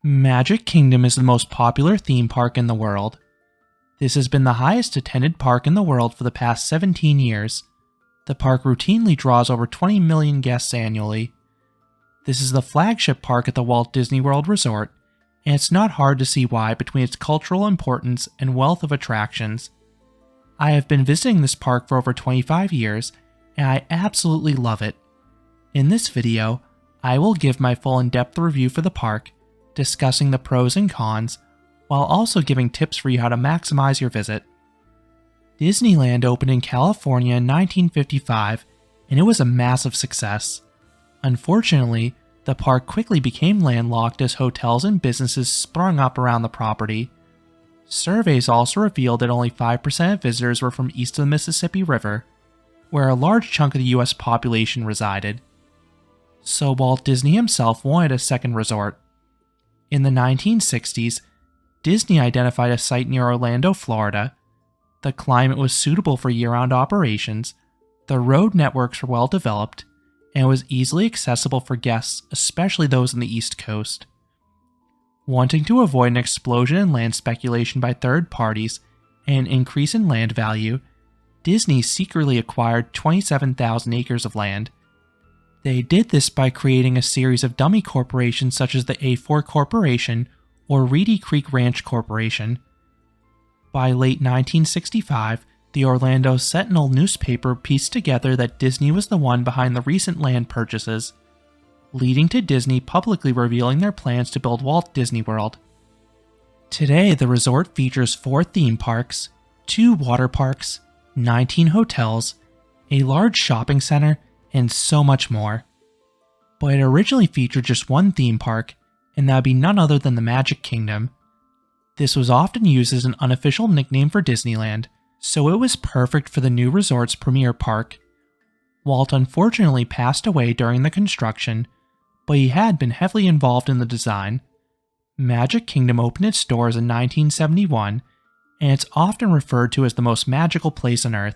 Magic Kingdom is the most popular theme park in the world. This has been the highest attended park in the world for the past 17 years. The park routinely draws over 20 million guests annually. This is the flagship park at the Walt Disney World Resort, and it's not hard to see why between its cultural importance and wealth of attractions. I have been visiting this park for over 25 years, and I absolutely love it. In this video, I will give my full in-depth review for the park, discussing the pros and cons, while also giving tips for you how to maximize your visit. Disneyland opened in California in 1955, and it was a massive success. Unfortunately, the park quickly became landlocked as hotels and businesses sprung up around the property. Surveys also revealed that only 5% of visitors were from east of the Mississippi River, where a large chunk of the US population resided. So Walt Disney himself wanted a second resort. In the 1960s, Disney identified a site near Orlando, Florida. The climate was suitable for year-round operations, the road networks were well developed, and it was easily accessible for guests, especially those on the East Coast. Wanting to avoid an explosion in land speculation by third parties and an increase in land value, Disney secretly acquired 27,000 acres of land. They did this by creating a series of dummy corporations such as the A4 Corporation or Reedy Creek Ranch Corporation. By late 1965, the Orlando Sentinel newspaper pieced together that Disney was the one behind the recent land purchases, leading to Disney publicly revealing their plans to build Walt Disney World. Today, the resort features 4 theme parks, 2 water parks, 19 hotels, a large shopping center, and so much more. But it originally featured just one theme park, and that would be none other than the Magic Kingdom. This was often used as an unofficial nickname for Disneyland, so it was perfect for the new resort's premier park. Walt unfortunately passed away during the construction, but he had been heavily involved in the design. Magic Kingdom opened its doors in 1971, and it's often referred to as the most magical place on Earth.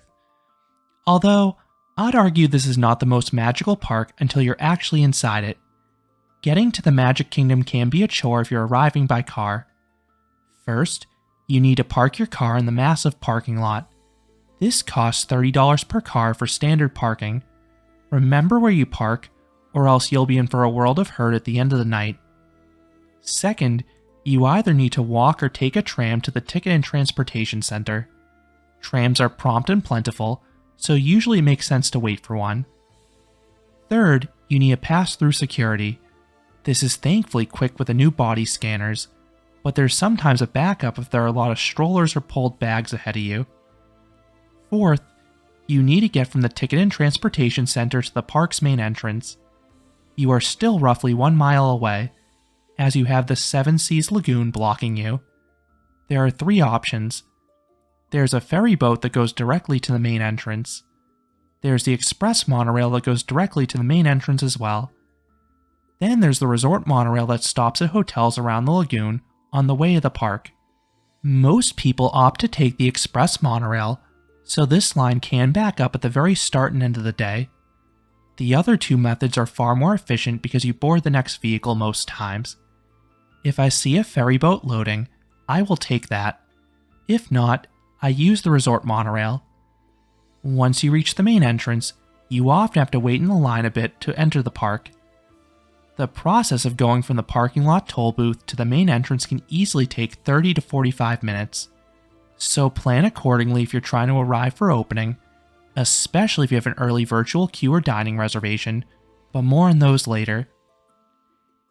Although, I'd argue this is not the most magical park until you're actually inside it. Getting to the Magic Kingdom can be a chore if you're arriving by car. First, you need to park your car in the massive parking lot. This costs $30 per car for standard parking. Remember where you park, or else you'll be in for a world of hurt at the end of the night. Second, you either need to walk or take a tram to the Ticket and Transportation Center. Trams are prompt and plentiful, so usually it makes sense to wait for one. Third, you need to pass through security. This is thankfully quick with the new body scanners, but there's sometimes a backup if there are a lot of strollers or pulled bags ahead of you. Fourth, you need to get from the Ticket and Transportation Center to the park's main entrance. You are still roughly 1 mile away, as you have the Seven Seas Lagoon blocking you. There are 3 options. There's a ferry boat that goes directly to the main entrance. There's the express monorail that goes directly to the main entrance as well. Then there's the resort monorail that stops at hotels around the lagoon on the way to the park. Most people opt to take the express monorail, so this line can back up at the very start and end of the day. The other 2 methods are far more efficient because you board the next vehicle most times. If I see a ferry boat loading, I will take that. If not, I use the resort monorail. Once you reach the main entrance, you often have to wait in the line a bit to enter the park. The process of going from the parking lot toll booth to the main entrance can easily take 30 to 45 minutes. So plan accordingly if you're trying to arrive for opening, especially if you have an early virtual queue or dining reservation, but more on those later.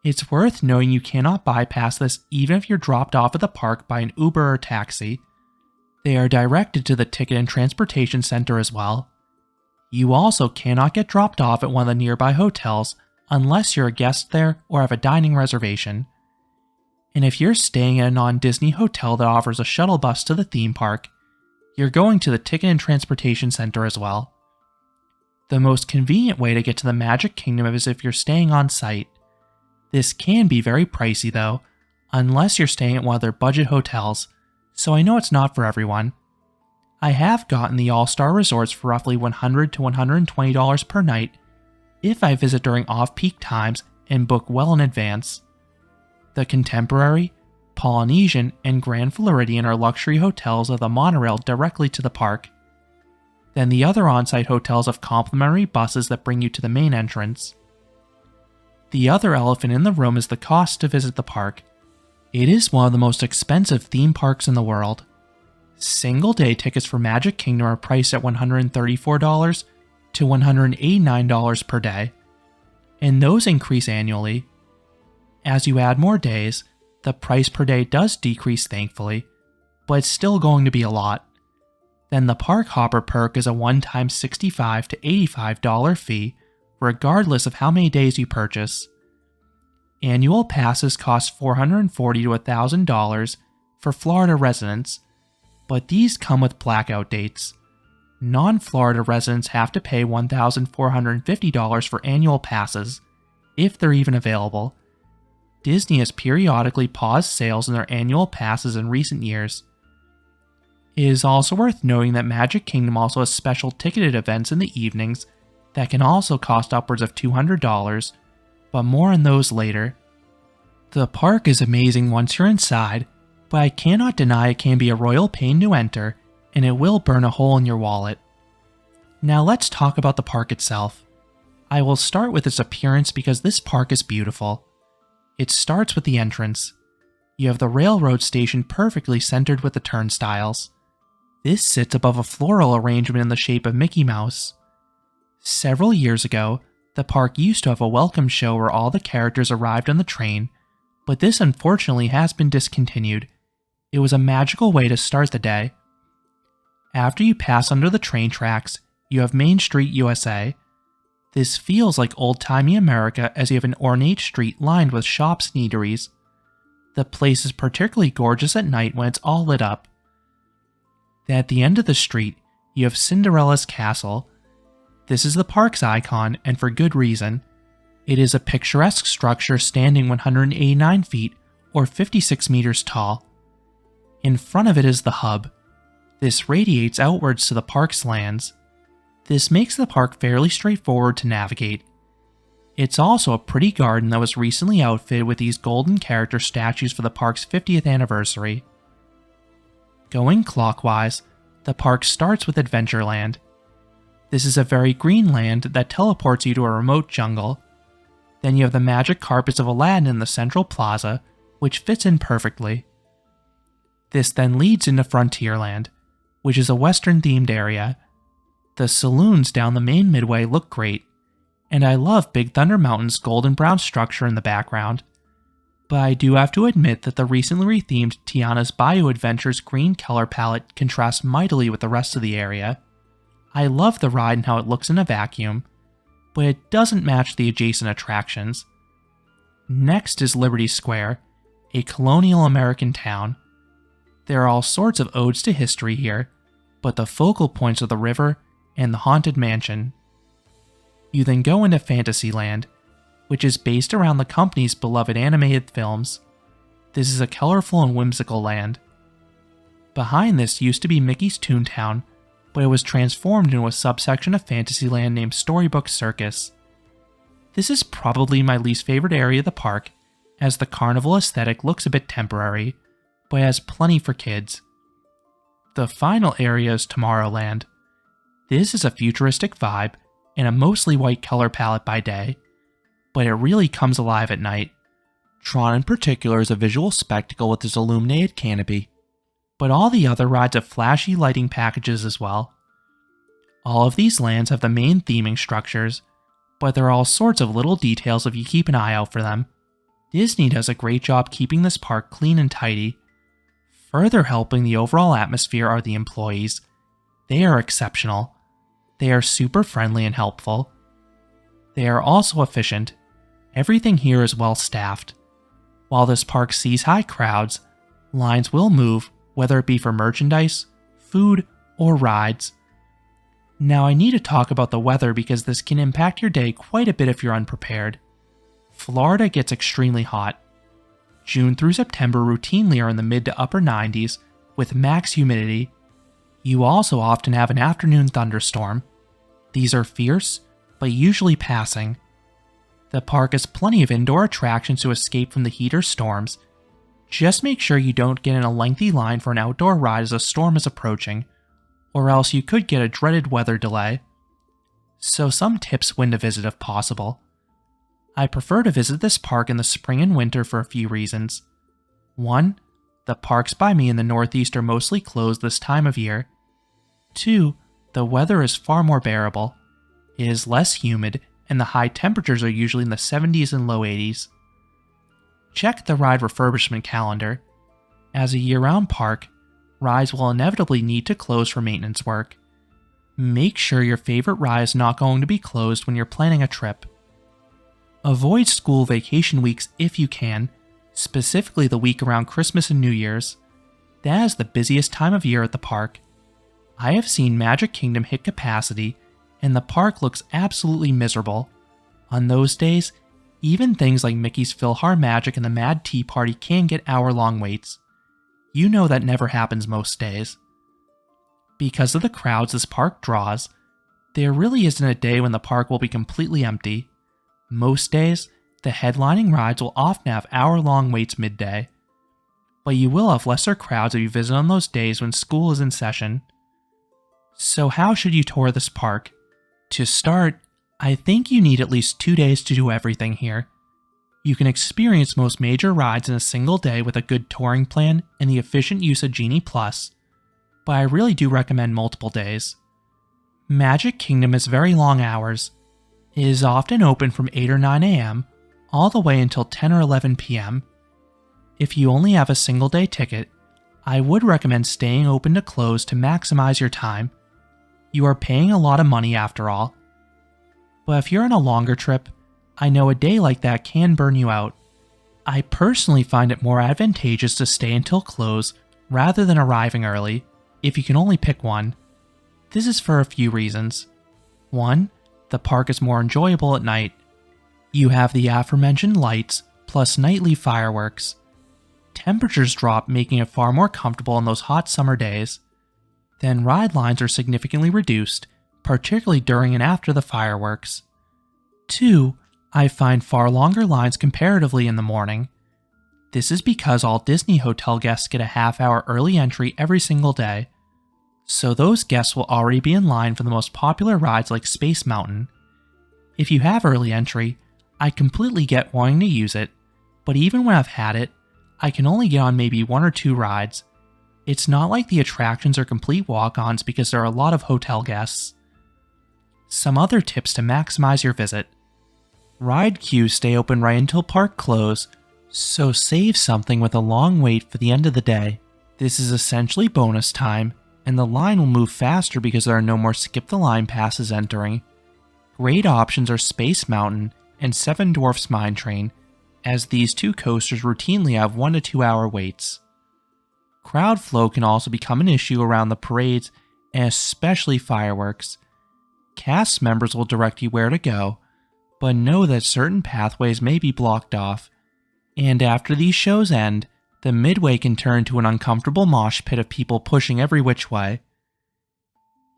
It's worth knowing you cannot bypass this even if you're dropped off at the park by an Uber or taxi. They are directed to the Ticket and Transportation Center as well. You also cannot get dropped off at one of the nearby hotels unless you're a guest there or have a dining reservation. And if you're staying at a non-Disney hotel that offers a shuttle bus to the theme park, you're going to the Ticket and Transportation Center as well. The most convenient way to get to the Magic Kingdom is if you're staying on site. This can be very pricey though, unless you're staying at one of their budget hotels, so I know it's not for everyone. I have gotten the All-Star resorts for roughly $100 to $120 per night if I visit during off-peak times and book well in advance. The Contemporary, Polynesian, and Grand Floridian are luxury hotels of the monorail directly to the park. Then the other on-site hotels have complimentary buses that bring you to the main entrance. The other elephant in the room is the cost to visit the park. It is one of the most expensive theme parks in the world. Single-day tickets for Magic Kingdom are priced at $134 to $189 per day, and those increase annually. As you add more days, the price per day does decrease thankfully, but it's still going to be a lot. Then the Park Hopper perk is a one-time $65 to $85 fee, regardless of how many days you purchase. Annual passes cost $440 to $1,000 for Florida residents, but these come with blackout dates. Non-Florida residents have to pay $1,450 for annual passes, if they're even available. Disney has periodically paused sales on their annual passes in recent years. It is also worth noting that Magic Kingdom also has special ticketed events in the evenings that can also cost upwards of $200, but more on those later. The park is amazing once you're inside, but I cannot deny it can be a royal pain to enter, and it will burn a hole in your wallet. Now let's talk about the park itself. I will start with its appearance because this park is beautiful. It starts with the entrance. You have the railroad station perfectly centered with the turnstiles. This sits above a floral arrangement in the shape of Mickey Mouse. Several years ago, the park used to have a welcome show where all the characters arrived on the train, but this unfortunately has been discontinued. It was a magical way to start the day. After you pass under the train tracks, you have Main Street USA. This feels like old-timey America as you have an ornate street lined with shops and eateries. The place is particularly gorgeous at night when it's all lit up. Then at the end of the street, you have Cinderella's Castle. This is the park's icon, and for good reason. It is a picturesque structure standing 189 feet or 56 meters tall. In front of it is the hub. This radiates outwards to the park's lands. This makes the park fairly straightforward to navigate. It's also a pretty garden that was recently outfitted with these golden character statues for the park's 50th anniversary. Going clockwise, the park starts with Adventureland. This is a very green land that teleports you to a remote jungle. Then you have the magic carpets of Aladdin in the central plaza, which fits in perfectly. This then leads into Frontierland, which is a western-themed area. The saloons down the main midway look great, and I love Big Thunder Mountain's golden brown structure in the background. But I do have to admit that the recently rethemed Tiana's Bayou Adventures green color palette contrasts mightily with the rest of the area. I love the ride and how it looks in a vacuum, but it doesn't match the adjacent attractions. Next is Liberty Square, a colonial American town. There are all sorts of odes to history here, but the focal points are the river and the Haunted Mansion. You then go into Fantasyland, which is based around the company's beloved animated films. This is a colorful and whimsical land. Behind this used to be Mickey's Toontown, but it was transformed into a subsection of Fantasyland named Storybook Circus. This is probably my least favorite area of the park, as the carnival aesthetic looks a bit temporary, but has plenty for kids. The final area is Tomorrowland. This is a futuristic vibe and a mostly white color palette by day, but it really comes alive at night. Tron in particular is a visual spectacle with its illuminated canopy, but all the other rides have flashy lighting packages as well. All of these lands have the main theming structures, but there are all sorts of little details if you keep an eye out for them. Disney does a great job keeping this park clean and tidy. Further helping the overall atmosphere are the employees. They are exceptional. They are super friendly and helpful. They are also efficient. Everything here is well staffed. While this park sees high crowds, lines will move, whether it be for merchandise, food, or rides. Now I need to talk about the weather because this can impact your day quite a bit if you're unprepared. Florida gets extremely hot. June through September routinely are in the mid to upper 90s with max humidity. You also often have an afternoon thunderstorm. These are fierce, but usually passing. The park has plenty of indoor attractions to escape from the heat or storms. Just make sure you don't get in a lengthy line for an outdoor ride as a storm is approaching, or else you could get a dreaded weather delay. So some tips when to visit if possible. I prefer to visit this park in the spring and winter for a few reasons. 1. The parks by me in the Northeast are mostly closed this time of year. 2. The weather is far more bearable. It is less humid, and the high temperatures are usually in the 70s and low 80s. Check the ride refurbishment calendar. As a year-round park, rides will inevitably need to close for maintenance work. Make sure your favorite ride is not going to be closed when you're planning a trip. Avoid school vacation weeks if you can, specifically the week around Christmas and New Year's. That is the busiest time of year at the park. I have seen Magic Kingdom hit capacity, and the park looks absolutely miserable. On those days, even things like Mickey's PhilharMagic and the Mad Tea Party can get hour-long waits. You know that never happens most days. Because of the crowds this park draws, there really isn't a day when the park will be completely empty. Most days, the headlining rides will often have hour-long waits midday. But you will have lesser crowds if you visit on those days when school is in session. So how should you tour this park? To start, I think you need at least 2 days to do everything here. You can experience most major rides in a single day with a good touring plan and the efficient use of Genie Plus, but I really do recommend multiple days. Magic Kingdom has very long hours. It is often open from 8 or 9 a.m. all the way until 10 or 11 p.m. If you only have a single day ticket, I would recommend staying open to close to maximize your time. You are paying a lot of money after all. But if you're on a longer trip, I know a day like that can burn you out. I personally find it more advantageous to stay until close rather than arriving early, if you can only pick one. This is for a few reasons. 1. The park is more enjoyable at night. You have the aforementioned lights, plus nightly fireworks. Temperatures drop, making it far more comfortable on those hot summer days. Then ride lines are significantly reduced, particularly during and after the fireworks. 2. I find far longer lines comparatively in the morning. This is because all Disney hotel guests get a half-hour early entry every single day, so those guests will already be in line for the most popular rides like Space Mountain. If you have early entry, I completely get wanting to use it, but even when I've had it, I can only get on maybe 1 or 2 rides. It's not like the attractions are complete walk-ons because there are a lot of hotel guests. Some other tips to maximize your visit. Ride queues stay open right until park close, so save something with a long wait for the end of the day. This is essentially bonus time, and the line will move faster because there are no more skip the line passes entering. Great options are Space Mountain and Seven Dwarfs Mine Train, as these 2 coasters routinely have 1 to 2 hour waits. Crowd flow can also become an issue around the parades and especially fireworks. Cast members will direct you where to go, but know that certain pathways may be blocked off, and after these shows end, the midway can turn to an uncomfortable mosh pit of people pushing every which way.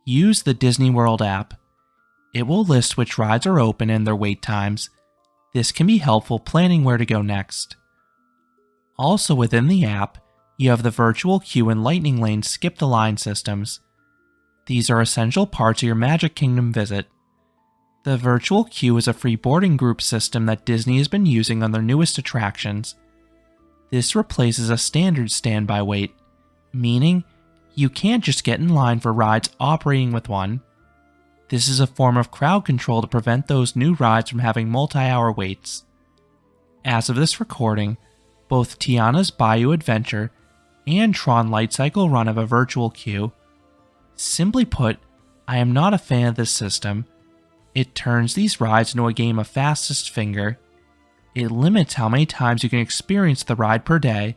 Use the Disney World app. It will list which rides are open and their wait times. This can be helpful planning where to go next. Also within the app, you have the virtual queue and lightning lane skip the line systems. These are essential parts of your Magic Kingdom visit. The virtual queue is a free boarding group system that Disney has been using on their newest attractions. This replaces a standard standby wait, meaning you can't just get in line for rides operating with one. This is a form of crowd control to prevent those new rides from having multi-hour waits. As of this recording, both Tiana's Bayou Adventure and Tron Light Cycle Run have a virtual queue. Simply put, I am not a fan of this system. It turns these rides into a game of fastest finger. It limits how many times you can experience the ride per day,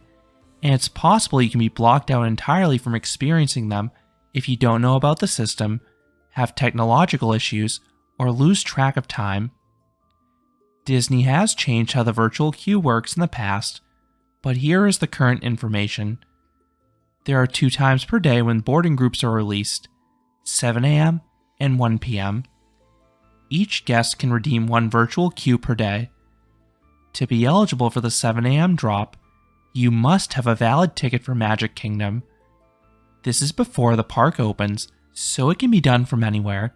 and it's possible you can be blocked out entirely from experiencing them if you don't know about the system, have technological issues, or lose track of time. Disney has changed how the virtual queue works in the past, but here is the current information. There are 2 times per day when boarding groups are released, 7 a.m. and 1 p.m. each guest can redeem one virtual queue per day. To be eligible for the 7 a.m. drop, you must have a valid ticket for Magic Kingdom. This is before the park opens, so it can be done from anywhere.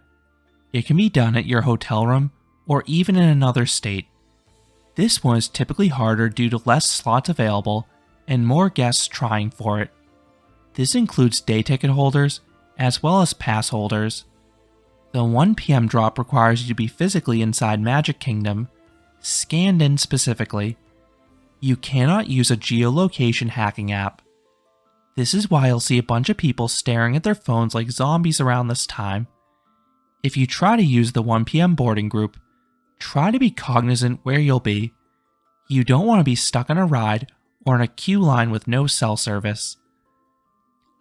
It can be done at your hotel room or even in another state. This one is typically harder due to less slots available and more guests trying for it. This includes day ticket holders as well as pass holders. The 1 p.m. drop requires you to be physically inside Magic Kingdom, scanned in specifically. You cannot use a geolocation hacking app. This is why you'll see a bunch of people staring at their phones like zombies around this time. If you try to use the 1 p.m. boarding group, try to be cognizant where you'll be. You don't want to be stuck on a ride or in a queue line with no cell service.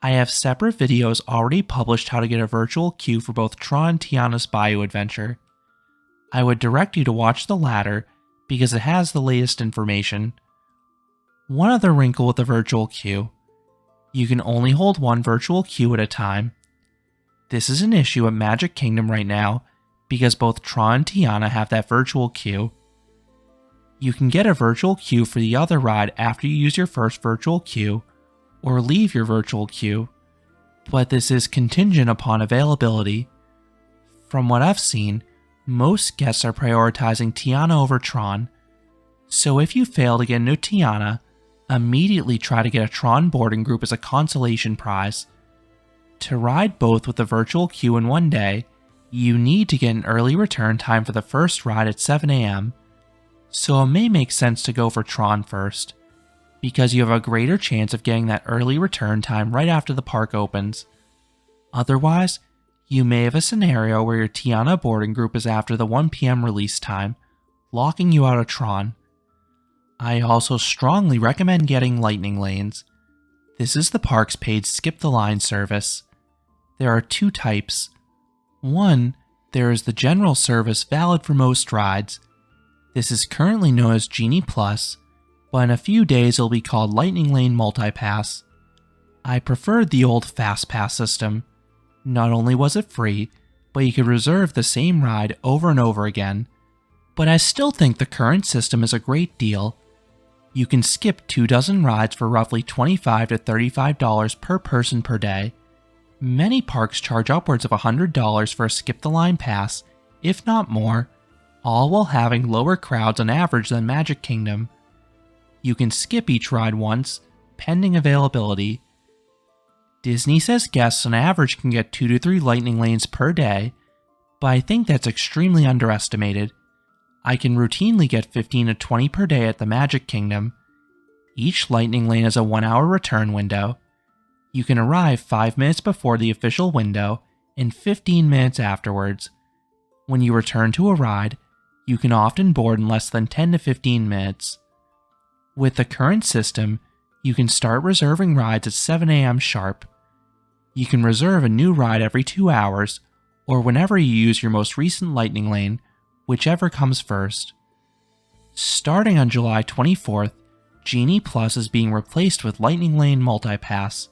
I have separate videos already published how to get a virtual queue for both Tron and Tiana's Bayou Adventure. I would direct you to watch the latter because it has the latest information. One other wrinkle with the virtual queue: you can only hold one virtual queue at a time. This is an issue at Magic Kingdom right now because both Tron and Tiana have that virtual queue. You can get a virtual queue for the other ride after you use your first virtual queue or leave your virtual queue, but this is contingent upon availability. From what I've seen, most guests are prioritizing Tiana over Tron, so if you fail to get into Tiana, immediately try to get a Tron boarding group as a consolation prize. To ride both with the virtual queue in one day, you need to get an early return time for the first ride at 7 a.m., so it may make sense to go for Tron first, because you have a greater chance of getting that early return time right after the park opens. Otherwise, you may have a scenario where your Tiana boarding group is after the 1 p.m. release time, locking you out of Tron. I also strongly recommend getting Lightning Lanes. This is the park's paid skip the line service. There are two types. One, there is the general service valid for most rides. This is currently known as Genie Plus, but in a few days it will be called Lightning Lane Multipass. I preferred the old Fast Pass system. Not only was it free, but you could reserve the same ride over and over again. But I still think the current system is a great deal. You can skip 24 rides for roughly $25 to $35 per person per day. Many parks charge upwards of $100 for a skip the line pass, if not more, all while having lower crowds on average than Magic Kingdom. You can skip each ride once, pending availability. Disney says guests on average can get 2 to 3 Lightning Lanes per day, but I think that's extremely underestimated. I can routinely get 15 to 20 per day at the Magic Kingdom. Each Lightning Lane has a 1-hour return window. You can arrive 5 minutes before the official window and 15 minutes afterwards. When you return to a ride, you can often board in less than 10 to 15 minutes. With the current system, you can start reserving rides at 7 a.m. sharp. You can reserve a new ride every 2 hours, or whenever you use your most recent Lightning Lane, whichever comes first. Starting on July 24th, Genie Plus is being replaced with Lightning Lane Multipass.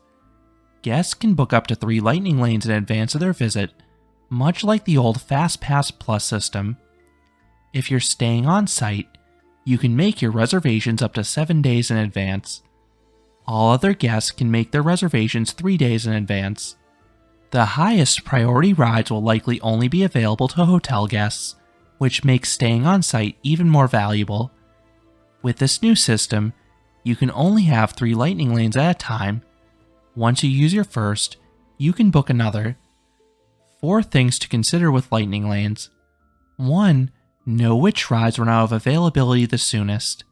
Guests can book up to 3 Lightning Lanes in advance of their visit, much like the old Fast Pass Plus system. If you're staying on site, you can make your reservations up to 7 days in advance. All other guests can make their reservations 3 days in advance. The highest priority rides will likely only be available to hotel guests, which makes staying on site even more valuable. With this new system, you can only have 3 Lightning Lanes at a time. Once you use your first, you can book another. 4 things to consider with Lightning Lanes. 1. Know which rides run out of availability the soonest.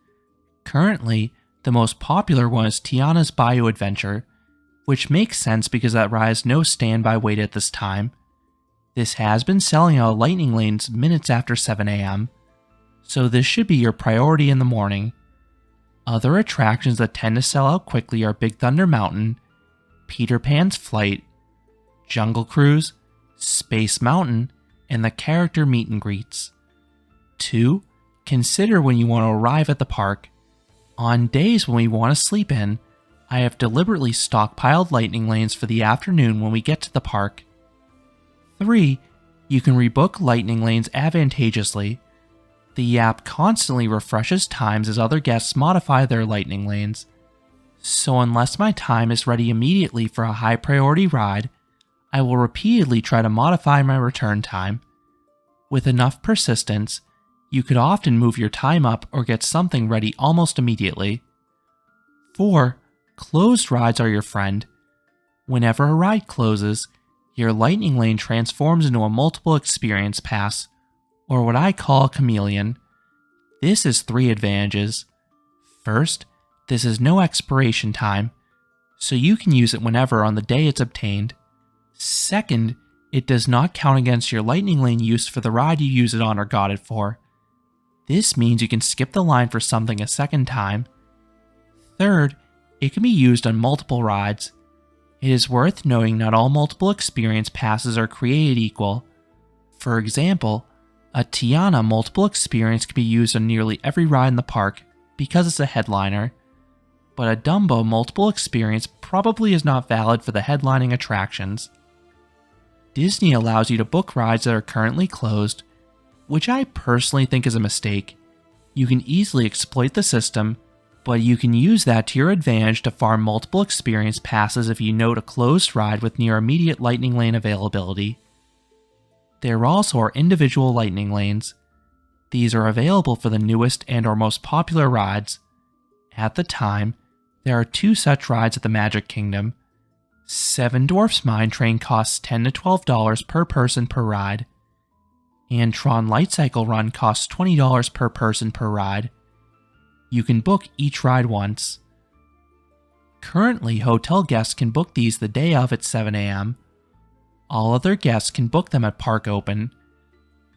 Currently, the most popular one is Tiana's Bayou Adventure, which makes sense because that ride has no standby wait at this time. This has been selling out of Lightning Lanes minutes after 7 a.m., so this should be your priority in the morning. Other attractions that tend to sell out quickly are Big Thunder Mountain, Peter Pan's Flight, Jungle Cruise, Space Mountain, and the character meet and greets. 2. Consider when you want to arrive at the park. On days when we want to sleep in, I have deliberately stockpiled Lightning Lanes for the afternoon when we get to the park. 3. You can rebook lightning lanes advantageously. The app constantly refreshes times as other guests modify their lightning lanes. So unless my time is ready immediately for a high priority ride, I will repeatedly try to modify my return time. With enough persistence, you could often move your time up or get something ready almost immediately. 4. Closed rides are your friend. Whenever a ride closes, your lightning lane transforms into a multiple experience pass, or what I call a chameleon. This has 3 advantages. First, this has no expiration time, so you can use it whenever on the day it's obtained. Second, it does not count against your lightning lane use for the ride you use it on or got it for. This means you can skip the line for something a second time. Third, it can be used on multiple rides. It is worth noting not all multiple experience passes are created equal. For example, a Tiana multiple experience can be used on nearly every ride in the park because it's a headliner, but a Dumbo multiple experience probably is not valid for the headlining attractions. Disney allows you to book rides that are currently closed, which I personally think is a mistake. You can easily exploit the system, but you can use that to your advantage to farm multiple experience passes if you note a closed ride with near immediate lightning lane availability. There also are individual lightning lanes. These are available for the newest and or most popular rides. At the time, there are 2 such rides at the Magic Kingdom. Seven Dwarfs Mine Train costs $10 to $12 per person per ride, and Tron Light Cycle Run costs $20 per person per ride. You can book each ride once. Currently, hotel guests can book these the day of at 7 a.m. All other guests can book them at Park Open.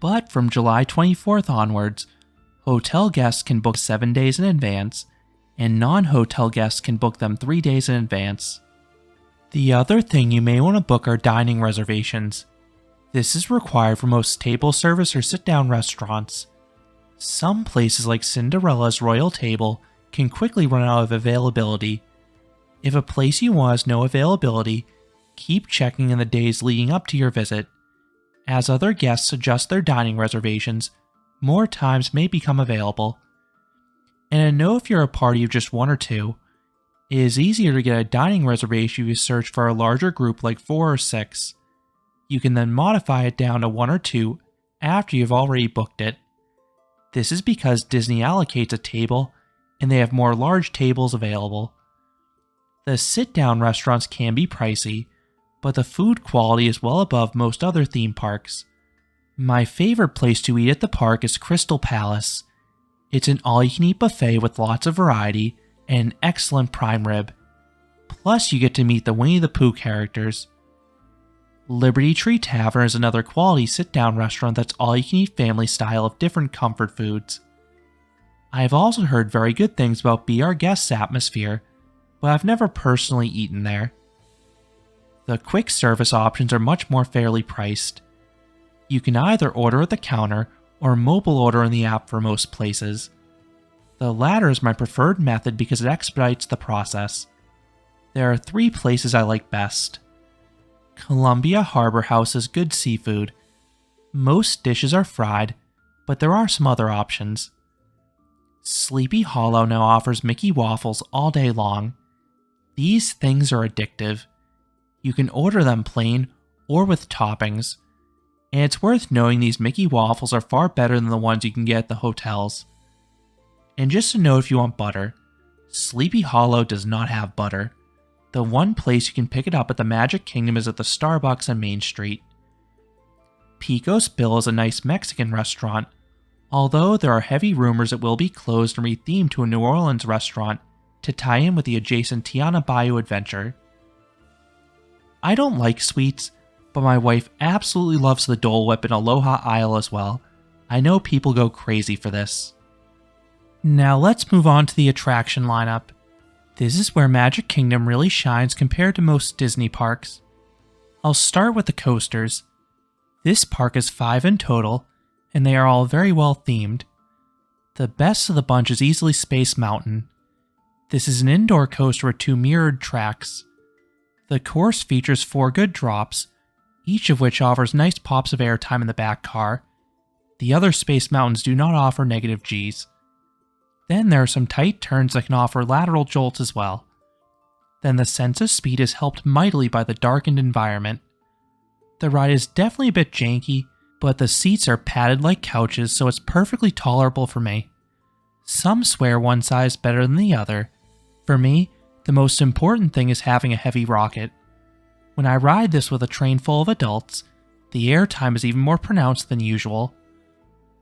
But from July 24th onwards, hotel guests can book 7 days in advance, and non-hotel guests can book them 3 days in advance. The other thing you may want to book are dining reservations. This is required for most table service or sit-down restaurants. Some places like Cinderella's Royal Table can quickly run out of availability. If a place you want has no availability, keep checking in the days leading up to your visit. As other guests adjust their dining reservations, more times may become available. And to know if you're a party of just 1 or 2, it is easier to get a dining reservation if you search for a larger group like 4 or 6. You can then modify it down to 1 or 2 after you've already booked it. This is because Disney allocates a table and they have more large tables available. The sit-down restaurants can be pricey, but the food quality is well above most other theme parks. My favorite place to eat at the park is Crystal Palace. It's an all-you-can-eat buffet with lots of variety and an excellent prime rib. Plus, you get to meet the Winnie the Pooh characters. Liberty Tree Tavern is another quality sit-down restaurant that's all-you-can-eat family style of different comfort foods. I have also heard very good things about Be Our Guest's atmosphere, but I've never personally eaten there. The quick service options are much more fairly priced. You can either order at the counter or mobile order in the app for most places. The latter is my preferred method because it expedites the process. There are 3 places I like best. Columbia Harbor House has good seafood. Most dishes are fried, but there are some other options. Sleepy Hollow now offers Mickey waffles all day long. These things are addictive. You can order them plain or with toppings, and it's worth knowing these Mickey waffles are far better than the ones you can get at the hotels. And just to note if you want butter, Sleepy Hollow does not have butter. The one place you can pick it up at the Magic Kingdom is at the Starbucks on Main Street. Pico's Bill is a nice Mexican restaurant, although there are heavy rumors it will be closed and rethemed to a New Orleans restaurant to tie in with the adjacent Tiana Bayou adventure. I don't like sweets, but my wife absolutely loves the Dole Whip in Aloha Isle as well. I know people go crazy for this. Now let's move on to the attraction lineup. This is where Magic Kingdom really shines compared to most Disney parks. I'll start with the coasters. This park is 5 in total, and they are all very well themed. The best of the bunch is easily Space Mountain. This is an indoor coaster with 2 mirrored tracks. The course features 4 good drops, each of which offers nice pops of airtime in the back car. The other Space Mountains do not offer negative Gs. Then there are some tight turns that can offer lateral jolts as well. Then the sense of speed is helped mightily by the darkened environment. The ride is definitely a bit janky, but the seats are padded like couches, so it's perfectly tolerable for me. Some swear one side is better than the other. For me, the most important thing is having a heavy rocket. When I ride this with a train full of adults, the airtime is even more pronounced than usual.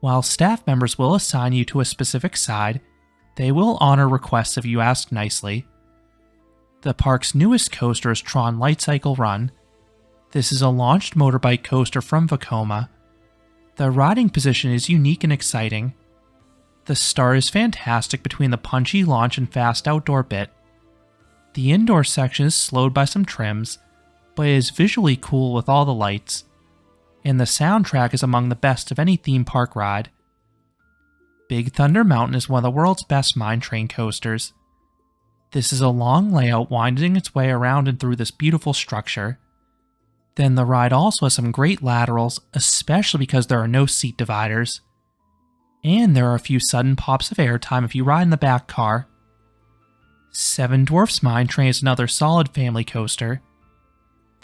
While staff members will assign you to a specific side, they will honor requests if you ask nicely. The park's newest coaster is Tron Light Cycle Run. This is a launched motorbike coaster from Vekoma. The riding position is unique and exciting. The start is fantastic between the punchy launch and fast outdoor bit. The indoor section is slowed by some trims, but it is visually cool with all the lights. And the soundtrack is among the best of any theme park ride. Big Thunder Mountain is one of the world's best mine train coasters. This is a long layout winding its way around and through this beautiful structure. Then the ride also has some great laterals, especially because there are no seat dividers. And there are a few sudden pops of airtime if you ride in the back car. Seven Dwarfs Mine Train is another solid family coaster.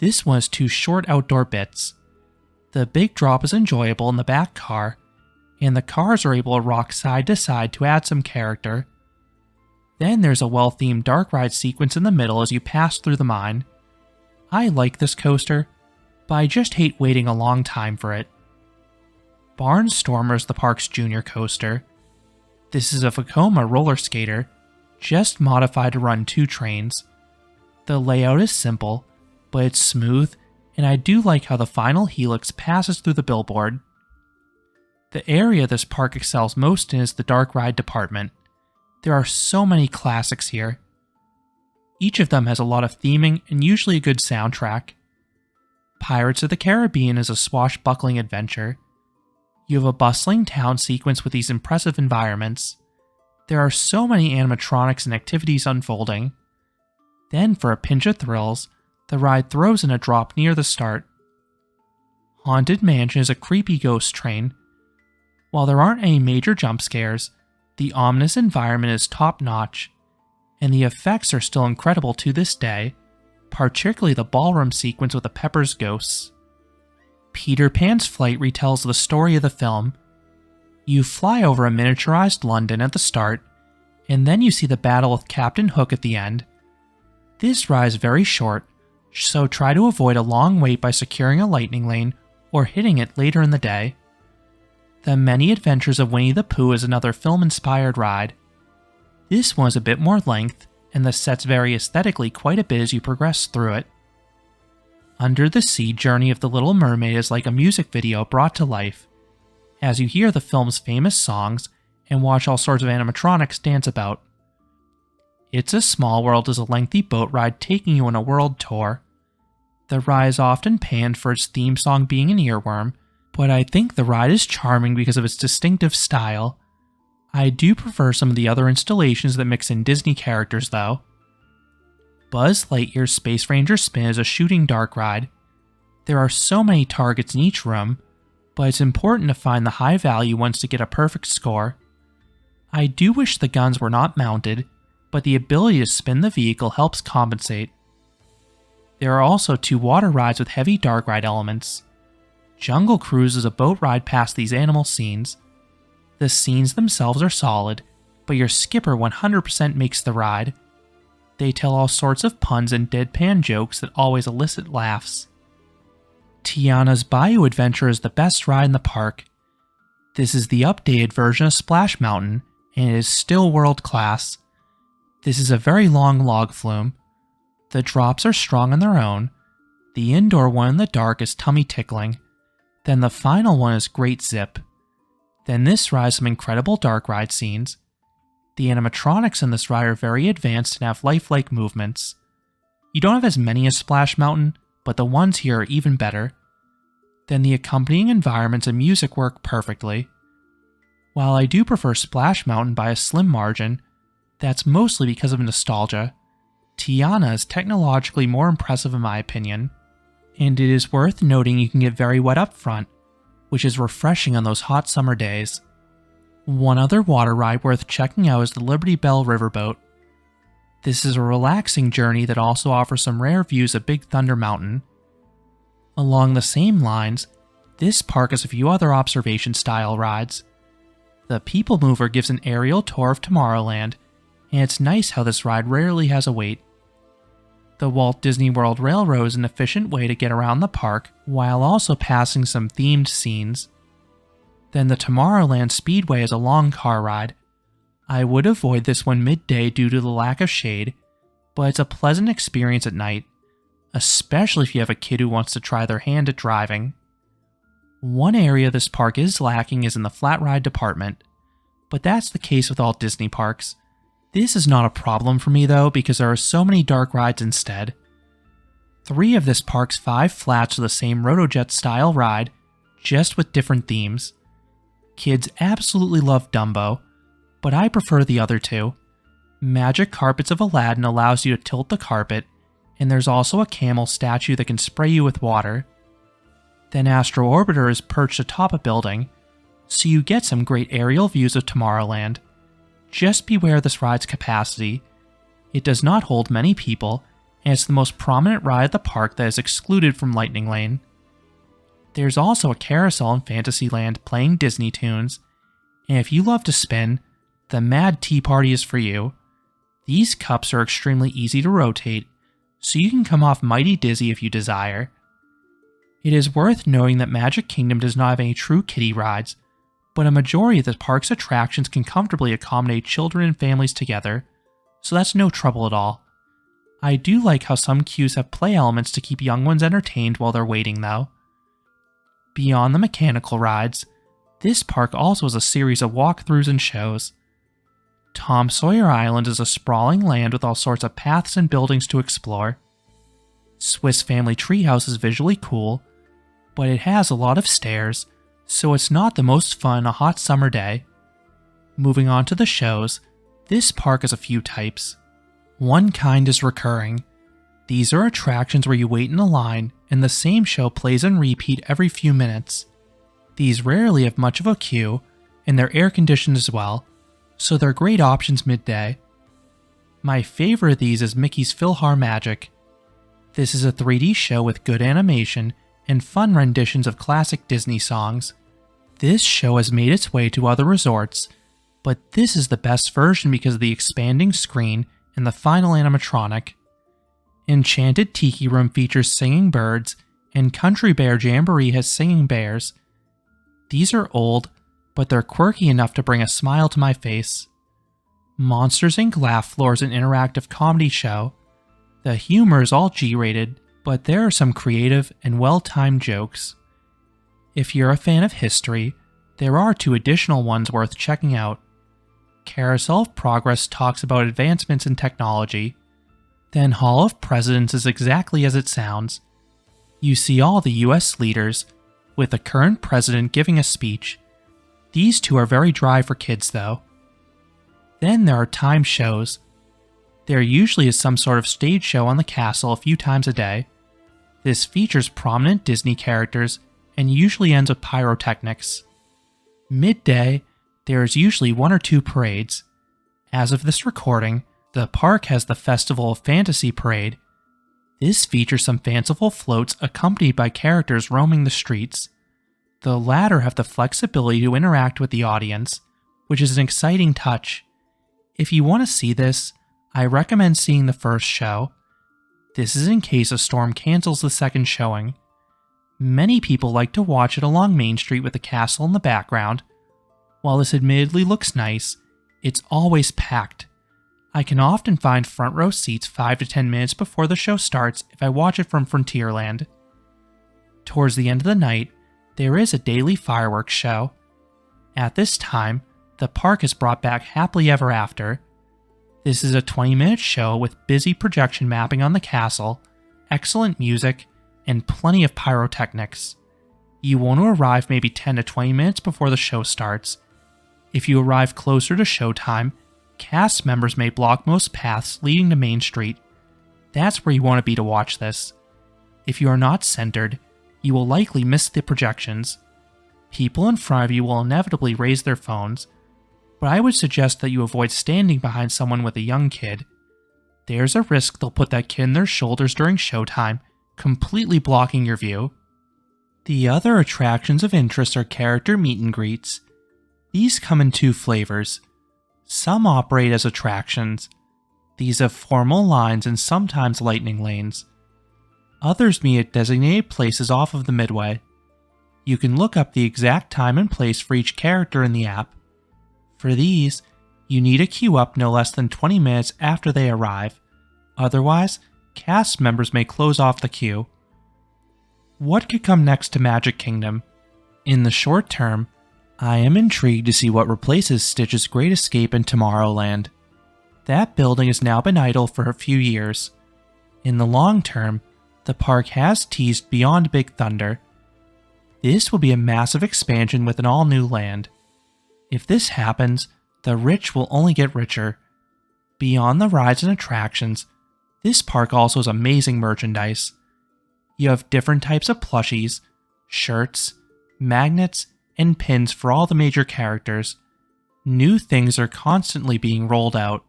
This one has two short outdoor bits. The big drop is enjoyable in the back car, and the cars are able to rock side to side to add some character. Then there's a well-themed dark ride sequence in the middle as you pass through the mine. I like this coaster, but I just hate waiting a long time for it. Barnstormer is the park's junior coaster. This is a Vekoma roller skater, just modified to run two trains. The layout is simple, but it's smooth, and I do like how the final helix passes through the billboard. The area this park excels most in is the dark ride department. There are so many classics here. Each of them has a lot of theming and usually a good soundtrack. Pirates of the Caribbean is a swashbuckling adventure. You have a bustling town sequence with these impressive environments. There are so many animatronics and activities unfolding. Then, for a pinch of thrills, the ride throws in a drop near the start. Haunted Mansion is a creepy ghost train. While there aren't any major jump scares, the ominous environment is top-notch, and the effects are still incredible to this day, particularly the ballroom sequence with the Pepper's ghosts. Peter Pan's flight retells the story of the film. You fly over a miniaturized London at the start, and then you see the battle with Captain Hook at the end. This ride is very short, so try to avoid a long wait by securing a lightning lane or hitting it later in the day. The Many Adventures of Winnie the Pooh is another film-inspired ride. This one is a bit more length, and the sets vary aesthetically quite a bit as you progress through it. Under the Sea Journey of the Little Mermaid is like a music video brought to life, as you hear the film's famous songs and watch all sorts of animatronics dance about. It's a Small World is a lengthy boat ride taking you on a world tour. The ride is often panned for its theme song being an earworm, but I think the ride is charming because of its distinctive style. I do prefer some of the other installations that mix in Disney characters though. Buzz Lightyear's Space Ranger Spin is a shooting dark ride. There are so many targets in each room, but it's important to find the high value ones to get a perfect score. I do wish the guns were not mounted, but the ability to spin the vehicle helps compensate. There are also two water rides with heavy dark ride elements. Jungle Cruise is a boat ride past these animal scenes. The scenes themselves are solid, but your skipper 100% makes the ride. They tell all sorts of puns and deadpan jokes that always elicit laughs. Tiana's Bayou Adventure is the best ride in the park. This is the updated version of Splash Mountain, and it is still world class. This is a very long log flume. The drops are strong on their own. The indoor one in the dark is tummy tickling. Then the final one is Great Zip. Then this ride has some incredible dark ride scenes. The animatronics in this ride are very advanced and have lifelike movements. You don't have as many as Splash Mountain, but the ones here are even better. Then the accompanying environments and music work perfectly. While I do prefer Splash Mountain by a slim margin, that's mostly because of nostalgia. Tiana is technologically more impressive in my opinion. And it is worth noting you can get very wet up front, which is refreshing on those hot summer days. One other water ride worth checking out is the Liberty Bell Riverboat. This is a relaxing journey that also offers some rare views of Big Thunder Mountain. Along the same lines, this park has a few other observation-style rides. The People Mover gives an aerial tour of Tomorrowland, and it's nice how this ride rarely has a wait. The Walt Disney World Railroad is an efficient way to get around the park while also passing some themed scenes. Then the Tomorrowland Speedway is a long car ride. I would avoid this one midday due to the lack of shade, but it's a pleasant experience at night, especially if you have a kid who wants to try their hand at driving. One area this park is lacking is in the flat ride department, but that's the case with all Disney parks. This is not a problem for me though because there are so many dark rides instead. 3 of this park's 5 flats are the same Rotojet style ride, just with different themes. Kids absolutely love Dumbo, but I prefer the other 2. Magic Carpets of Aladdin allows you to tilt the carpet, and there's also a camel statue that can spray you with water. Then Astro Orbiter is perched atop a building, so you get some great aerial views of Tomorrowland. Just beware this ride's capacity. It does not hold many people, and it's the most prominent ride at the park that is excluded from Lightning Lane. There's also a carousel in Fantasyland playing Disney tunes, and if you love to spin, the Mad Tea Party is for you. These cups are extremely easy to rotate, so you can come off mighty dizzy if you desire. It is worth knowing that Magic Kingdom does not have any true kiddie rides, but a majority of the park's attractions can comfortably accommodate children and families together, so that's no trouble at all. I do like how some queues have play elements to keep young ones entertained while they're waiting though. Beyond the mechanical rides, this park also has a series of walkthroughs and shows. Tom Sawyer Island is a sprawling land with all sorts of paths and buildings to explore. Swiss Family Treehouse is visually cool, but it has a lot of stairs, so it's not the most fun on a hot summer day. Moving on to the shows, this park has a few types. One kind is recurring. These are attractions where you wait in a line and the same show plays on repeat every few minutes. These rarely have much of a queue, and they're air-conditioned as well, so they're great options midday. My favorite of these is Mickey's PhilharMagic. This is a 3D show with good animation and fun renditions of classic Disney songs. This show has made its way to other resorts, but this is the best version because of the expanding screen and the final animatronic. Enchanted Tiki Room features singing birds, and Country Bear Jamboree has singing bears. These are old, but they're quirky enough to bring a smile to my face. Monsters Inc. Laugh Floor is an interactive comedy show. The humor is all G-rated, but there are some creative and well-timed jokes. If you're a fan of history, there are 2 additional ones worth checking out. Carousel of Progress talks about advancements in technology. Then Hall of Presidents is exactly as it sounds. You see all the US leaders, with the current president giving a speech. These 2 are very dry for kids though. Then there are time shows. There usually is some sort of stage show on the castle a few times a day. This features prominent Disney characters and usually ends with pyrotechnics. Midday, there is usually 1 or 2 parades. As of this recording, the park has the Festival of Fantasy Parade. This features some fanciful floats accompanied by characters roaming the streets. The latter have the flexibility to interact with the audience, which is an exciting touch. If you want to see this, I recommend seeing the first show. This is in case a storm cancels the second showing. Many people like to watch it along Main Street with the castle in the background. While this admittedly looks nice, it's always packed. I can often find front row seats 5 to 10 minutes before the show starts if I watch it from Frontierland. Towards the end of the night, there is a daily fireworks show. At this time, the park has brought back Happily Ever After. This is a 20-minute show with busy projection mapping on the castle, excellent music, and plenty of pyrotechnics. You want to arrive maybe 10 to 20 minutes before the show starts. If you arrive closer to showtime, cast members may block most paths leading to Main Street. That's where you want to be to watch this. If you are not centered, you will likely miss the projections. People in front of you will inevitably raise their phones, but I would suggest that you avoid standing behind someone with a young kid. There's a risk they'll put that kid in their shoulders during showtime, completely blocking your view. The other attractions of interest are character meet and greets. These come in two flavors. Some operate as attractions. These have formal lines and sometimes lightning lanes. Others meet at designated places off of the midway. You can look up the exact time and place for each character in the app. For these, you need to queue up no less than 20 minutes after they arrive. Otherwise, cast members may close off the queue. What could come next to Magic Kingdom? In the short term, I am intrigued to see what replaces Stitch's Great Escape in Tomorrowland. That building has now been idle for a few years. In the long term, the park has teased Beyond Big Thunder. This will be a massive expansion with an all-new land. If this happens, the rich will only get richer. Beyond the rides and attractions, this park also has amazing merchandise. You have different types of plushies, shirts, magnets, and pins for all the major characters. New things are constantly being rolled out.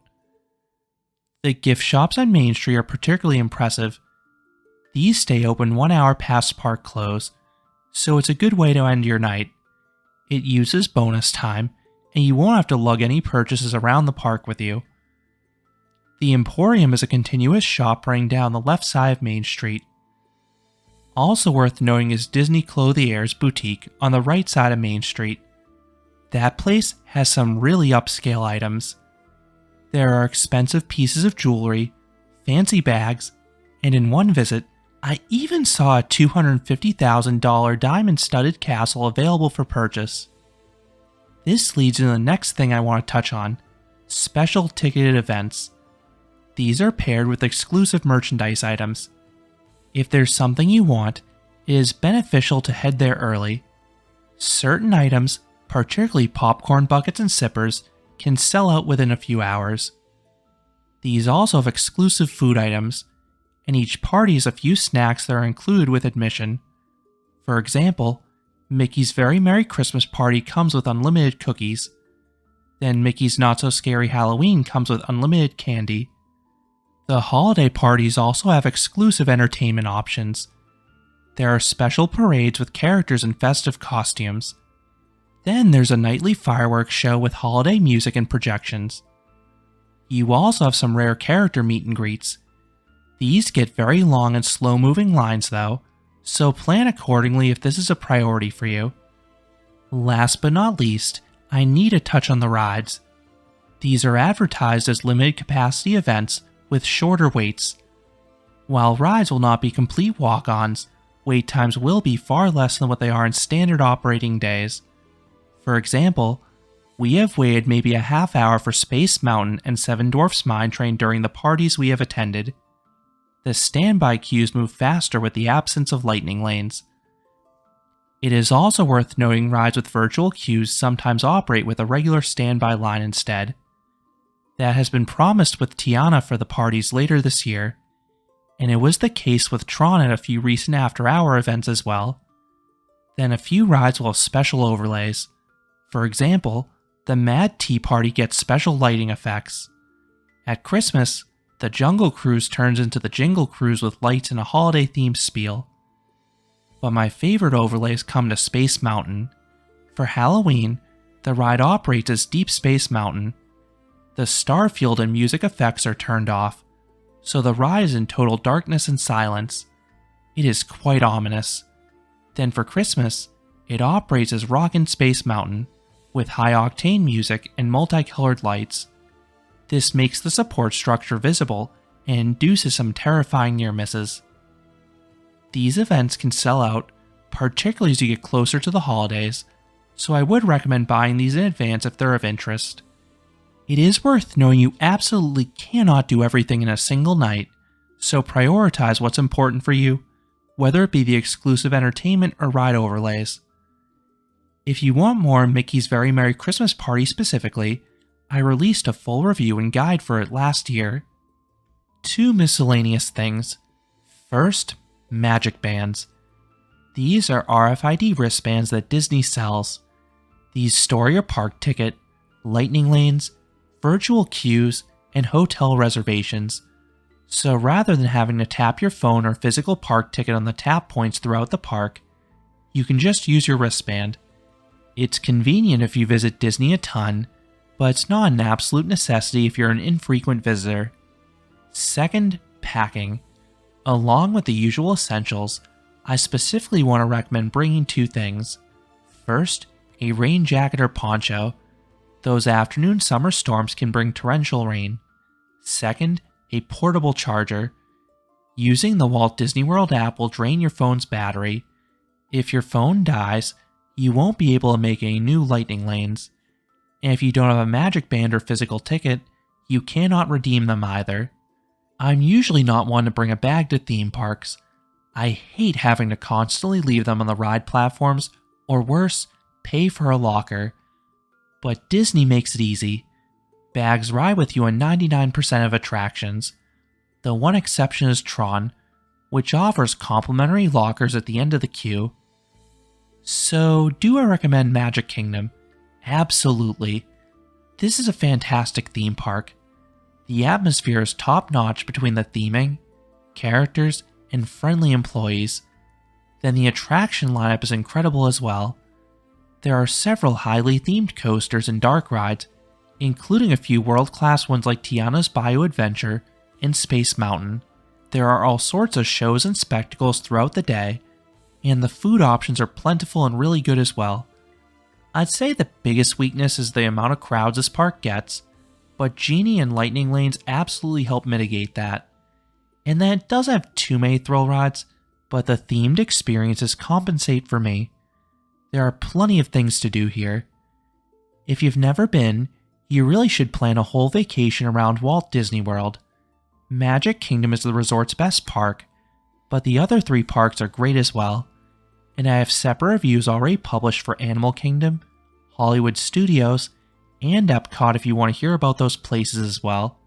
The gift shops on Main Street are particularly impressive. These stay open 1 hour past park close, so it's a good way to end your night. It uses bonus time, and you won't have to lug any purchases around the park with you. The Emporium is a continuous shop running down the left side of Main Street. Also worth noting is Disney Clothier's boutique on the right side of Main Street. That place has some really upscale items. There are expensive pieces of jewelry, fancy bags, and in one visit, I even saw a $250,000 diamond-studded castle available for purchase. This leads into the next thing I want to touch on, special ticketed events. These are paired with exclusive merchandise items. If there's something you want, it is beneficial to head there early. Certain items, particularly popcorn buckets and sippers, can sell out within a few hours. These also have exclusive food items, and each party has a few snacks that are included with admission. For example, Mickey's Very Merry Christmas Party comes with unlimited cookies. Then Mickey's Not So Scary Halloween comes with unlimited candy. The holiday parties also have exclusive entertainment options. There are special parades with characters in festive costumes. Then there's a nightly fireworks show with holiday music and projections. You also have some rare character meet and greets. These get very long and slow-moving lines though, so plan accordingly if this is a priority for you. Last but not least, I need to touch on the rides. These are advertised as limited capacity events with shorter waits. While rides will not be complete walk-ons, wait times will be far less than what they are in standard operating days. For example, we have waited maybe a half hour for Space Mountain and Seven Dwarfs Mine Train during the parties we have attended. The standby queues move faster with the absence of lightning lanes. It is also worth noting rides with virtual queues sometimes operate with a regular standby line instead. That has been promised with Tiana for the parties later this year, and it was the case with Tron at a few recent after-hour events as well. Then a few rides will have special overlays. For example, the Mad Tea Party gets special lighting effects. At Christmas, the Jungle Cruise turns into the Jingle Cruise with lights and a holiday-themed spiel. But my favorite overlays come to Space Mountain. For Halloween, the ride operates as Deep Space Mountain. The starfield and music effects are turned off, so the ride is in total darkness and silence. It is quite ominous. Then for Christmas, it operates as Rockin' Space Mountain, with high-octane music and multicolored lights. This makes the support structure visible and induces some terrifying near misses. These events can sell out, particularly as you get closer to the holidays, so I would recommend buying these in advance if they're of interest. It is worth knowing you absolutely cannot do everything in a single night, so prioritize what's important for you, whether it be the exclusive entertainment or ride overlays. If you want more Mickey's Very Merry Christmas Party specifically, I released a full review and guide for it last year. Two miscellaneous things. First, Magic Bands. These are RFID wristbands that Disney sells. These store your park ticket, lightning lanes, virtual queues, and hotel reservations. So rather than having to tap your phone or physical park ticket on the tap points throughout the park, you can just use your wristband. It's convenient if you visit Disney a ton, but it's not an absolute necessity if you're an infrequent visitor. Second, packing. Along with the usual essentials, I specifically want to recommend bringing two things. First, a rain jacket or poncho. Those afternoon summer storms can bring torrential rain. Second, a portable charger. Using the Walt Disney World app will drain your phone's battery. If your phone dies, you won't be able to make any new lightning lanes. And if you don't have a Magic Band or physical ticket, you cannot redeem them either. I'm usually not one to bring a bag to theme parks. I hate having to constantly leave them on the ride platforms, or worse, pay for a locker. But Disney makes it easy. Bags ride with you on 99% of attractions. The one exception is Tron, which offers complimentary lockers at the end of the queue. So, do I recommend Magic Kingdom? Absolutely. This is a fantastic theme park. The atmosphere is top-notch between the theming, characters, and friendly employees. Then the attraction lineup is incredible as well. There are several highly themed coasters and dark rides, including a few world-class ones like Tiana's Bayou Adventure and Space Mountain. There are all sorts of shows and spectacles throughout the day, and the food options are plentiful and really good as well. I'd say the biggest weakness is the amount of crowds this park gets, but Genie and Lightning Lanes absolutely help mitigate that. And then it doesn't have too many thrill rides, but the themed experiences compensate for me. There are plenty of things to do here. If you've never been, you really should plan a whole vacation around Walt Disney World. Magic Kingdom is the resort's best park, but the other three parks are great as well, and I have separate reviews already published for Animal Kingdom, Hollywood Studios, and Epcot if you want to hear about those places as well.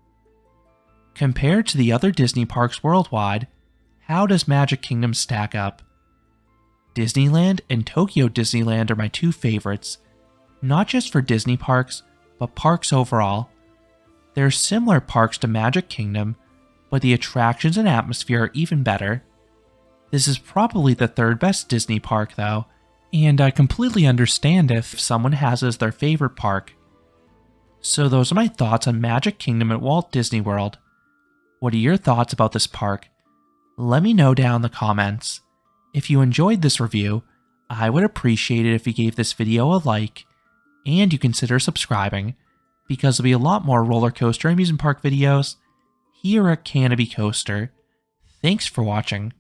Compared to the other Disney parks worldwide, how does Magic Kingdom stack up? Disneyland and Tokyo Disneyland are my two favorites, not just for Disney parks, but parks overall. They're similar parks to Magic Kingdom, but the attractions and atmosphere are even better. This is probably the third best Disney park though, and I completely understand if someone has it as their favorite park. So those are my thoughts on Magic Kingdom at Walt Disney World. What are your thoughts about this park? Let me know down in the comments. If you enjoyed this review, I would appreciate it if you gave this video a like, and you consider subscribing, because there'll be a lot more roller coaster amusement park videos here at Canopy Coaster. Thanks for watching.